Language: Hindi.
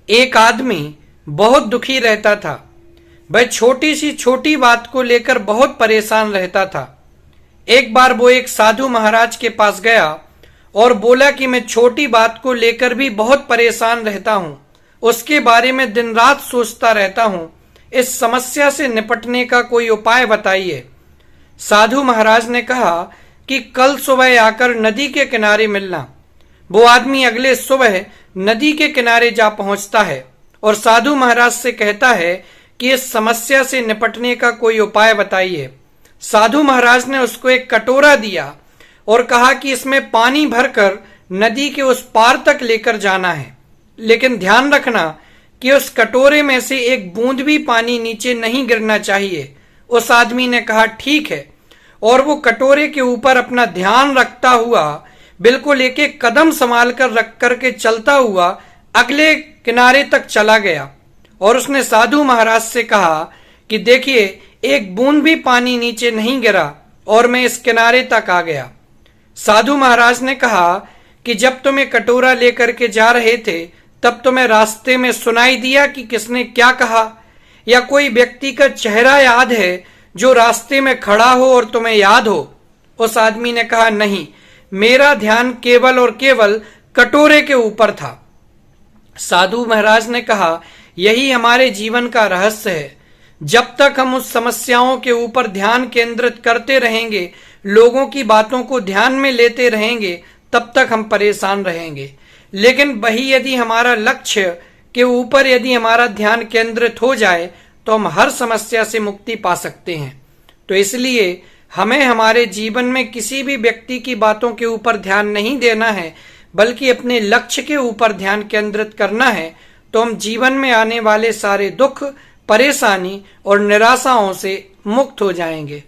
एक आदमी बहुत दुखी रहता था। वह छोटी सी छोटी बात को लेकर बहुत परेशान रहता था। एक बार वो एक साधु महाराज के पास गया और बोला कि मैं छोटी बात को लेकर भी बहुत परेशान रहता हूँ, उसके बारे में दिन रात सोचता रहता हूँ। इस समस्या से निपटने का कोई उपाय बताइए। साधु महाराज ने कहा कि कल सुबह आकर नदी के किनारे मिलना। वो आदमी अगले सुबह नदी के किनारे जा पहुंचता है और साधु महाराज से कहता है कि इस समस्या से निपटने का कोई उपाय बताइए। साधु महाराज ने उसको एक कटोरा दिया और कहा कि इसमें पानी भरकर नदी के उस पार तक लेकर जाना है, लेकिन ध्यान रखना कि उस कटोरे में से एक बूंद भी पानी नीचे नहीं गिरना चाहिए। उस आदमी ने कहा ठीक है, और वो कटोरे के ऊपर अपना ध्यान रखता हुआ बिल्कुल एक एक कदम संभाल कर रख करके चलता हुआ अगले किनारे तक चला गया और उसने साधु महाराज से कहा कि देखिए, एक बूंद भी पानी नीचे नहीं गिरा और मैं इस किनारे तक आ गया। साधु महाराज ने कहा कि जब तुम्हें कटोरा लेकर के जा रहे थे तब तुम्हें रास्ते में सुनाई दिया कि किसने क्या कहा, या कोई व्यक्ति का चेहरा याद है जो रास्ते में खड़ा हो और तुम्हें याद हो? उस आदमी ने कहा नहीं, मेरा ध्यान केवल और केवल कटोरे के ऊपर था। साधु महाराज ने कहा यही हमारे जीवन का रहस्य है। जब तक हम उस समस्याओं के ऊपर ध्यान केंद्रित करते रहेंगे, लोगों की बातों को ध्यान में लेते रहेंगे, तब तक हम परेशान रहेंगे। लेकिन वही यदि हमारा लक्ष्य के ऊपर यदि हमारा ध्यान केंद्रित हो जाए तो हम हर समस्या से मुक्ति पा सकते हैं। तो इसलिए हमें हमारे जीवन में किसी भी व्यक्ति की बातों के ऊपर ध्यान नहीं देना है, बल्कि अपने लक्ष्य के ऊपर ध्यान केंद्रित करना है। तो हम जीवन में आने वाले सारे दुख, परेशानी और निराशाओं से मुक्त हो जाएंगे।